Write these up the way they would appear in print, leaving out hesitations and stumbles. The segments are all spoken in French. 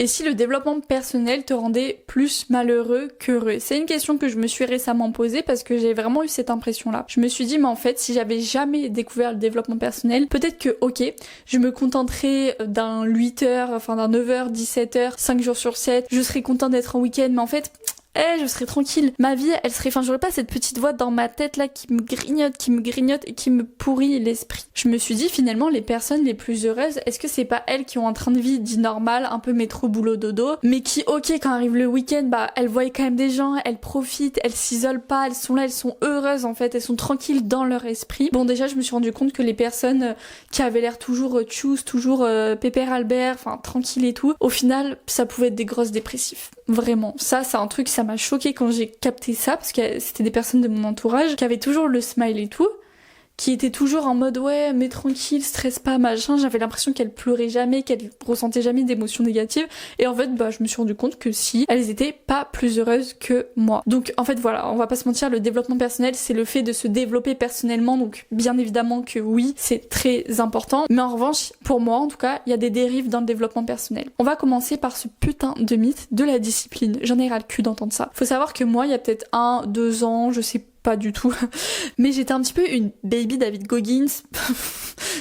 Et si le développement personnel te rendait plus malheureux qu'heureux? C'est une question que je me suis récemment posée parce que j'ai vraiment eu cette impression-là. Je me suis dit, mais en fait, si j'avais jamais découvert le développement personnel, peut-être que, ok, je me contenterais d'un 8h, enfin d'un 9h, 17h, 5 jours sur 7, je serais contente d'être en week-end, mais en fait, je serais tranquille. Ma vie, elle serait... Enfin, j'aurais pas cette petite voix dans ma tête là qui me grignote et qui me pourrit l'esprit. Je me suis dit, finalement, les personnes les plus heureuses, est-ce que c'est pas elles qui ont un train de vie dit normal, un peu métro, boulot, dodo, mais qui, ok, quand arrive le week-end, bah, elles voient quand même des gens, elles profitent, elles s'isolent pas, elles sont là, elles sont heureuses en fait, elles sont tranquilles dans leur esprit. Bon, déjà, je me suis rendu compte que les personnes qui avaient l'air toujours choose, toujours pépère Albert, enfin, tranquille et tout, au final, ça pouvait être des grosses dépressifs. Vraiment. Ça, c'est un truc, ça m'a choquée quand j'ai capté ça, parce que c'était des personnes de mon entourage qui avaient toujours le smile et tout, qui étaient toujours en mode ouais, mais tranquille, stresse pas, machin. J'avais l'impression qu'elles pleuraient jamais, qu'elles ressentaient jamais d'émotions négatives. Et en fait, bah, je me suis rendu compte que si, elles étaient pas plus heureuses que moi. Donc, en fait, voilà, on va pas se mentir, le développement personnel, c'est le fait de se développer personnellement. Donc, bien évidemment que oui, c'est très important. Mais en revanche, pour moi, en tout cas, il y a des dérives dans le développement personnel. On va commencer par ce putain de mythe de la discipline. J'en ai ras le cul d'entendre ça. Faut savoir que moi, il y a peut-être 1-2 ans, je sais pas du tout, mais j'étais un petit peu une baby David Goggins.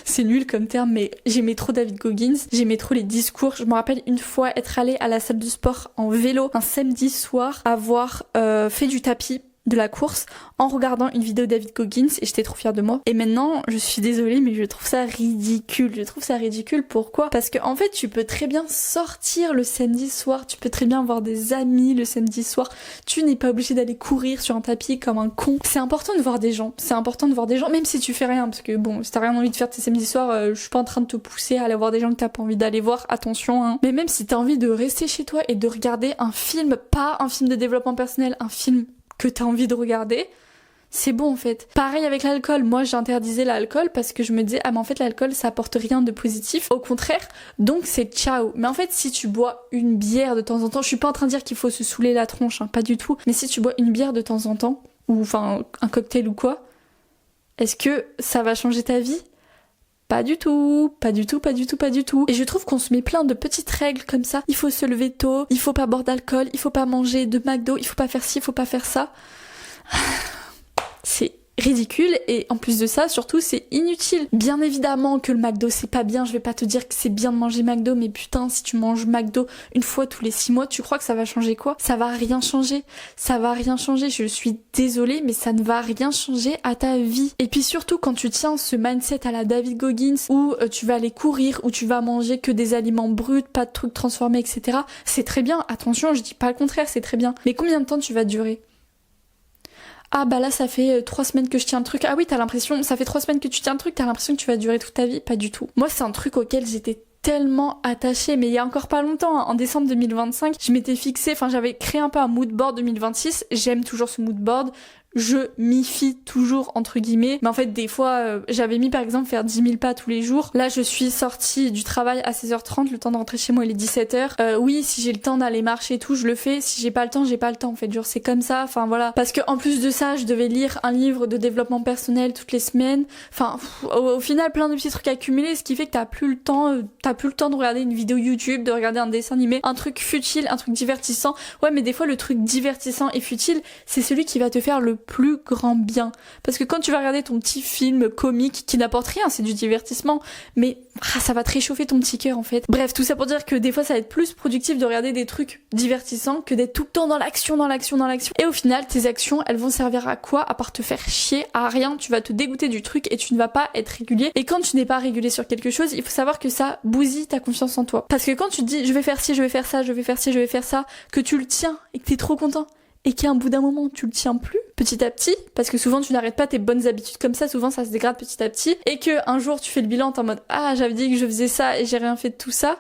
C'est nul comme terme, mais j'aimais trop David Goggins, j'aimais trop les discours. Je me rappelle une fois être allée à la salle de sport en vélo un samedi soir, avoir fait du tapis, de la course, en regardant une vidéo de David Goggins, et j'étais trop fière de moi. Et maintenant, je suis désolée, mais je trouve ça ridicule. Je trouve ça ridicule, pourquoi? Parce que en fait, tu peux très bien sortir le samedi soir, tu peux très bien voir des amis le samedi soir, tu n'es pas obligé d'aller courir sur un tapis comme un con. C'est important de voir des gens, c'est important de voir des gens, même si tu fais rien, parce que bon, si t'as rien envie de faire tes samedis soirs, je suis pas en train de te pousser à aller voir des gens que t'as pas envie d'aller voir, attention, hein. Mais même si t'as envie de rester chez toi et de regarder un film, pas un film de développement personnel, un film que t'as envie de regarder, c'est bon en fait. Pareil avec l'alcool, moi j'interdisais l'alcool parce que je me disais, ah mais en fait l'alcool ça apporte rien de positif, au contraire, donc c'est ciao. Mais en fait si tu bois une bière de temps en temps, je suis pas en train de dire qu'il faut se saouler la tronche, hein, pas du tout, mais si tu bois une bière de temps en temps, ou enfin un cocktail ou quoi, est-ce que ça va changer ta vie? Pas du tout, pas du tout, pas du tout, pas du tout. Et je trouve qu'on se met plein de petites règles comme ça. Il faut se lever tôt, il faut pas boire d'alcool, il faut pas manger de McDo, il faut pas faire ci, il faut pas faire ça. C'est ridicule et en plus de ça, surtout, c'est inutile. Bien évidemment que le McDo c'est pas bien, je vais pas te dire que c'est bien de manger McDo, mais putain, si tu manges McDo une fois tous les 6 mois, tu crois que ça va changer quoi? Ça va rien changer. Ça va rien changer, je suis désolée, mais ça ne va rien changer à ta vie. Et puis surtout, quand tu tiens ce mindset à la David Goggins, où tu vas aller courir, où tu vas manger que des aliments bruts, pas de trucs transformés, etc., c'est très bien, attention, je dis pas le contraire, c'est très bien. Mais combien de temps tu vas durer? Ah bah là ça fait 3 semaines que je tiens le truc. Ah oui, t'as l'impression, ça fait 3 semaines que tu tiens le truc, t'as l'impression que tu vas durer toute ta vie? Pas du tout. Moi c'est un truc auquel j'étais tellement attachée, mais il y a encore pas longtemps, hein, en décembre 2025, je m'étais fixée, enfin j'avais créé un peu un mood board 2026, j'aime toujours ce mood board, je m'y fie toujours entre guillemets, mais en fait des fois j'avais mis par exemple faire 10 000 pas tous les jours. Là je suis sortie du travail à 16h30, le temps de rentrer chez moi il est 17h. Oui, si j'ai le temps d'aller marcher et tout je le fais, si j'ai pas le temps j'ai pas le temps en fait, genre c'est comme ça, enfin voilà. Parce que en plus de ça je devais lire un livre de développement personnel toutes les semaines, enfin au final plein de petits trucs accumulés, ce qui fait que t'as plus le temps de regarder une vidéo YouTube, de regarder un dessin animé, un truc futile, un truc divertissant. Ouais mais des fois le truc divertissant et futile c'est celui qui va te faire le plus grand bien. Parce que quand tu vas regarder ton petit film comique qui n'apporte rien, c'est du divertissement, mais ça va te réchauffer ton petit cœur en fait. Bref, tout ça pour dire que des fois ça va être plus productif de regarder des trucs divertissants que d'être tout le temps dans l'action. Et au final, tes actions, elles vont servir à quoi? À part te faire chier, à rien, tu vas te dégoûter du truc et tu ne vas pas être régulier. Et quand tu n'es pas régulier sur quelque chose, il faut savoir que ça bousille ta confiance en toi. Parce que quand tu te dis je vais faire ci, je vais faire ça, je vais faire ci, je vais faire ça, que tu le tiens et que t'es trop content, et qu'à un bout d'un moment tu le tiens plus petit à petit, parce que souvent tu n'arrêtes pas tes bonnes habitudes comme ça, souvent ça se dégrade petit à petit, et que un jour tu fais le bilan, t'es en mode ah j'avais dit que je faisais ça et j'ai rien fait de tout ça,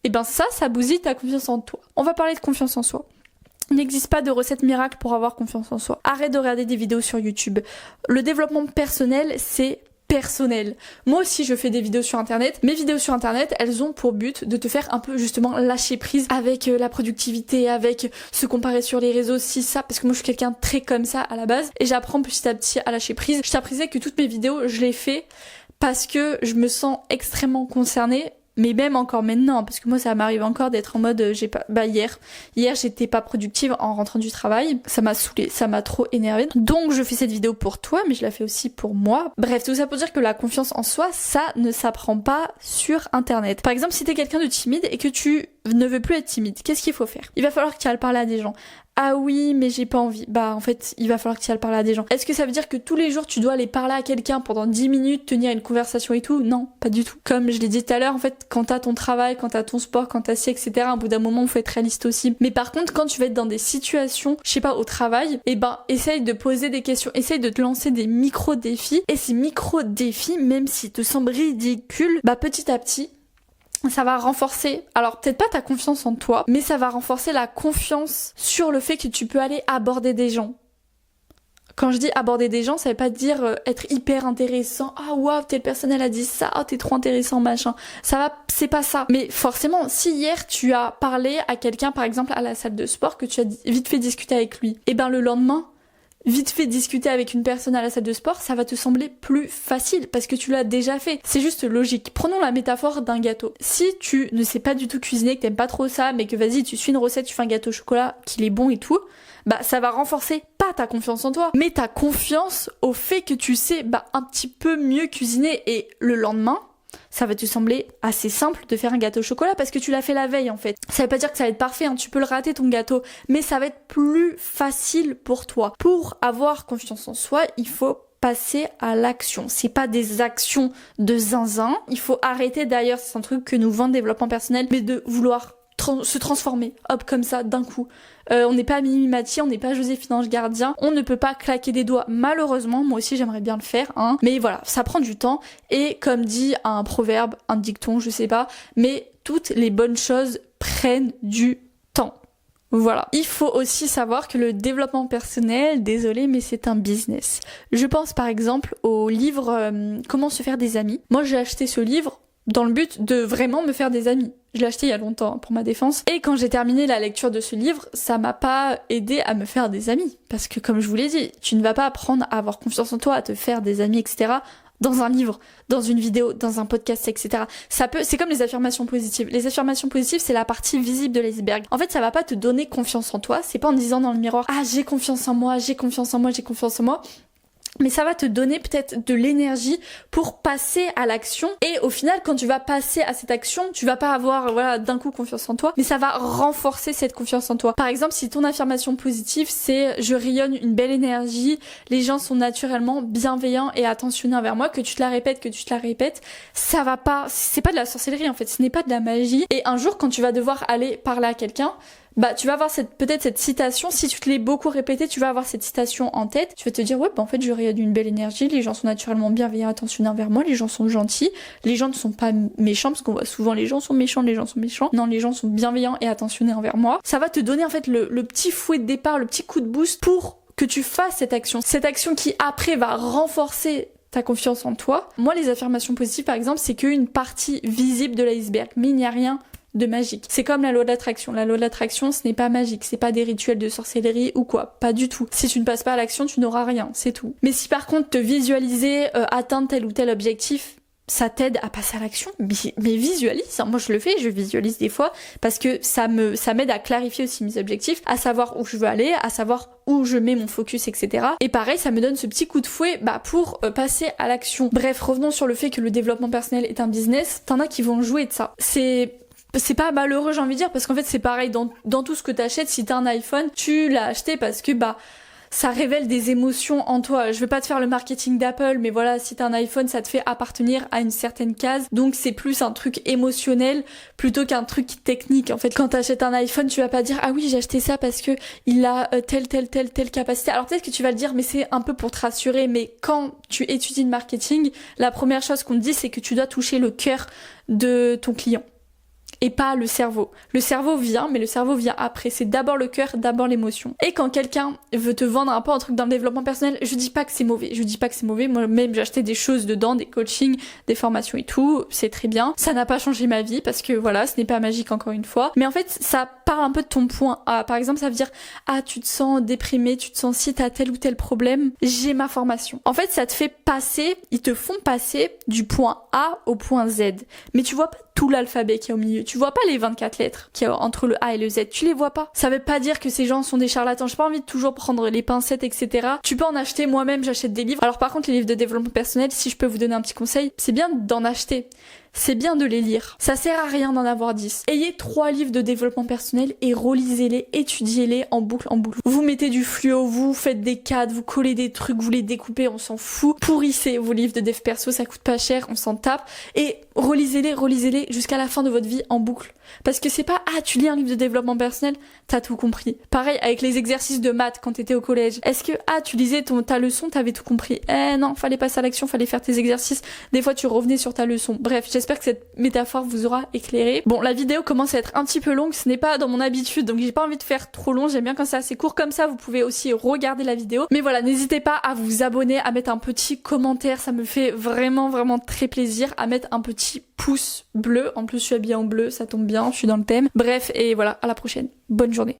et ben ça bousille ta confiance en toi. On va parler de confiance en soi. Il n'existe pas de recette miracle pour avoir confiance en soi. Arrête de regarder des vidéos sur YouTube. Le développement personnel, c'est personnel. Moi aussi je fais des vidéos sur internet. Mes vidéos sur internet, elles ont pour but de te faire un peu justement lâcher prise avec la productivité, avec se comparer sur les réseaux, si ça, parce que moi je suis quelqu'un de très comme ça à la base, et j'apprends petit à petit à lâcher prise. Je t'apprisais que toutes mes vidéos, je les fais parce que je me sens extrêmement concernée Mais même encore maintenant, parce que moi ça m'arrive encore d'être en mode hier j'étais pas productive en rentrant du travail, ça m'a saoulée, ça m'a trop énervée. Donc je fais cette vidéo pour toi, mais je la fais aussi pour moi. Bref, tout ça pour dire que la confiance en soi, ça ne s'apprend pas sur internet. Par exemple, si t'es quelqu'un de timide et que tu ne veux plus être timide, qu'est-ce qu'il faut faire? Il va falloir que tu ailles parler à des gens. Ah oui, mais j'ai pas envie. Bah en fait, il va falloir que tu ailles parler à des gens. Est-ce que ça veut dire que tous les jours tu dois aller parler à quelqu'un pendant 10 minutes, tenir une conversation et tout? Non, pas du tout. Comme je l'ai dit tout à l'heure, en fait, quand t'as ton travail, quand t'as ton sport, quand t'as ci, etc., au bout d'un moment, il faut être réaliste aussi. Mais par contre, quand tu vas être dans des situations, je sais pas, au travail, essaye de poser des questions, essaye de te lancer des micro-défis. Et ces micro-défis, même s'ils te semblent ridicules, petit à petit, ça va renforcer, alors peut-être pas ta confiance en toi, mais ça va renforcer la confiance sur le fait que tu peux aller aborder des gens. Quand je dis aborder des gens, ça veut pas dire être hyper intéressant. Ah waouh, telle personne elle a dit ça, oh t'es trop intéressant, machin. C'est pas ça. Mais forcément, si hier tu as parlé à quelqu'un, par exemple à la salle de sport, que tu as vite fait discuter avec lui, et le lendemain, vite fait discuter avec une personne à la salle de sport, ça va te sembler plus facile parce que tu l'as déjà fait. C'est juste logique. Prenons la métaphore d'un gâteau. Si tu ne sais pas du tout cuisiner, que t'aimes pas trop ça, mais que vas-y, tu suis une recette, tu fais un gâteau au chocolat, qu'il est bon et tout, ça va renforcer pas ta confiance en toi, mais ta confiance au fait que tu sais un petit peu mieux cuisiner et le lendemain, ça va te sembler assez simple de faire un gâteau au chocolat parce que tu l'as fait la veille en fait. Ça veut pas dire que ça va être parfait, tu peux le rater ton gâteau, mais ça va être plus facile pour toi. Pour avoir confiance en soi, il faut passer à l'action. C'est pas des actions de zinzin. Il faut arrêter, d'ailleurs, c'est un truc que nous vend le développement personnel, mais de vouloir se transformer, hop, comme ça, d'un coup. On n'est pas Mimi Mathieu, on n'est pas Joséphine Ange Gardien, on ne peut pas claquer des doigts, malheureusement. Moi aussi j'aimerais bien le faire, mais voilà, ça prend du temps, et comme dit un proverbe, un dicton, je sais pas, mais toutes les bonnes choses prennent du temps. Voilà. Il faut aussi savoir que le développement personnel, désolé, mais c'est un business. Je pense par exemple au livre Comment se faire des amis. Moi j'ai acheté ce livre dans le but de vraiment me faire des amis. Je l'ai acheté il y a longtemps pour ma défense. Et quand j'ai terminé la lecture de ce livre, ça m'a pas aidé à me faire des amis. Parce que comme je vous l'ai dit, tu ne vas pas apprendre à avoir confiance en toi, à te faire des amis, etc. dans un livre, dans une vidéo, dans un podcast, etc. C'est comme les affirmations positives. Les affirmations positives, c'est la partie visible de l'iceberg. En fait, ça va pas te donner confiance en toi. C'est pas en disant dans le miroir, ah, j'ai confiance en moi, j'ai confiance en moi, j'ai confiance en moi. Mais ça va te donner peut-être de l'énergie pour passer à l'action. Et au final, quand tu vas passer à cette action, tu vas pas avoir d'un coup confiance en toi, mais ça va renforcer cette confiance en toi. Par exemple, si ton affirmation positive, c'est je rayonne une belle énergie, les gens sont naturellement bienveillants et attentionnés envers moi, que tu te la répètes, ça va pas, c'est pas de la sorcellerie en fait, ce n'est pas de la magie. Et un jour, quand tu vas devoir aller parler à quelqu'un, tu vas avoir peut-être cette citation, si tu te l'es beaucoup répétée, tu vas avoir cette citation en tête, tu vas te dire ouais, en fait je rayonne une belle énergie, les gens sont naturellement bienveillants, attentionnés envers moi, les gens sont gentils, les gens ne sont pas méchants, parce qu'on voit souvent les gens sont méchants, non, les gens sont bienveillants et attentionnés envers moi. Ça va te donner en fait le petit fouet de départ, le petit coup de boost pour que tu fasses cette action qui après va renforcer ta confiance en toi. Moi, les affirmations positives par exemple, c'est qu'une partie visible de l'iceberg, mais il n'y a rien de magique. C'est comme la loi de l'attraction. La loi de l'attraction, ce n'est pas magique, c'est pas des rituels de sorcellerie ou quoi, pas du tout. Si tu ne passes pas à l'action, tu n'auras rien, c'est tout. Mais si par contre te visualiser atteindre tel ou tel objectif, ça t'aide à passer à l'action, mais visualise. Moi je le fais, je visualise des fois parce que ça m'aide à clarifier aussi mes objectifs, à savoir où je veux aller, à savoir où je mets mon focus, etc. Et pareil, ça me donne ce petit coup de fouet pour passer à l'action. Bref, revenons sur le fait que le développement personnel est un business. T'en as qui vont jouer de ça. C'est pas malheureux, j'ai envie de dire, parce qu'en fait c'est pareil dans tout ce que t'achètes. Si t'as un iPhone, tu l'as acheté parce que ça révèle des émotions en toi. Je vais pas te faire le marketing d'Apple, mais voilà, si t'as un iPhone, ça te fait appartenir à une certaine case. Donc c'est plus un truc émotionnel plutôt qu'un truc technique. En fait, quand t'achètes un iPhone, tu vas pas dire ah oui, j'ai acheté ça parce que il a telle capacité. Alors peut-être que tu vas le dire, mais c'est un peu pour te rassurer. Mais quand tu étudies le marketing, la première chose qu'on te dit, c'est que tu dois toucher le cœur de ton client. Et pas le cerveau. Le cerveau vient, mais le cerveau vient après. C'est d'abord le cœur, d'abord l'émotion. Et quand quelqu'un veut te vendre un peu un truc dans le développement personnel, je dis pas que c'est mauvais. Moi-même, j'ai acheté des choses dedans, des coachings, des formations et tout. C'est très bien. Ça n'a pas changé ma vie parce que voilà, ce n'est pas magique encore une fois. Mais en fait, ça parle un peu de ton point A. Par exemple, ça veut dire ah, tu te sens déprimé, tu te sens si t'as tel ou tel problème, j'ai ma formation. En fait, ça te fait passer, ils te font passer du point A au point Z. Mais tu vois pas tout l'alphabet qui est au milieu. Tu vois pas les 24 lettres qui y a entre le A et le Z. Tu les vois pas. Ça veut pas dire que ces gens sont des charlatans. J'ai pas envie de toujours prendre les pincettes, etc. Tu peux en acheter. Moi-même, j'achète des livres. Alors par contre, les livres de développement personnel, si je peux vous donner un petit conseil, c'est bien d'en acheter. C'est bien de les lire. Ça sert à rien d'en avoir 10. Ayez 3 livres de développement personnel et relisez-les, étudiez-les en boucle en boucle. Vous mettez du fluo, vous faites des cadres, vous collez des trucs, vous les découpez, on s'en fout. Pourrissez vos livres de dev perso, ça coûte pas cher, on s'en tape. Et relisez-les jusqu'à la fin de votre vie en boucle. Parce que c'est pas, ah, tu lis un livre de développement personnel, t'as tout compris. Pareil avec les exercices de maths quand t'étais au collège. Est-ce que, ah, tu lisais ta leçon, t'avais tout compris. Non, fallait passer à l'action, fallait faire tes exercices. Des fois, tu revenais sur ta leçon. Bref, j'espère que cette métaphore vous aura éclairé. Bon, la vidéo commence à être un petit peu longue, ce n'est pas dans mon habitude, donc j'ai pas envie de faire trop long. J'aime bien quand c'est assez court comme ça, vous pouvez aussi regarder la vidéo. Mais voilà, n'hésitez pas à vous abonner, à mettre un petit commentaire, ça me fait vraiment, vraiment très plaisir, à mettre un petit pouce bleu. En plus, je suis habillée en bleu, ça tombe bien, je suis dans le thème. Bref, et voilà, à la prochaine. Bonne journée.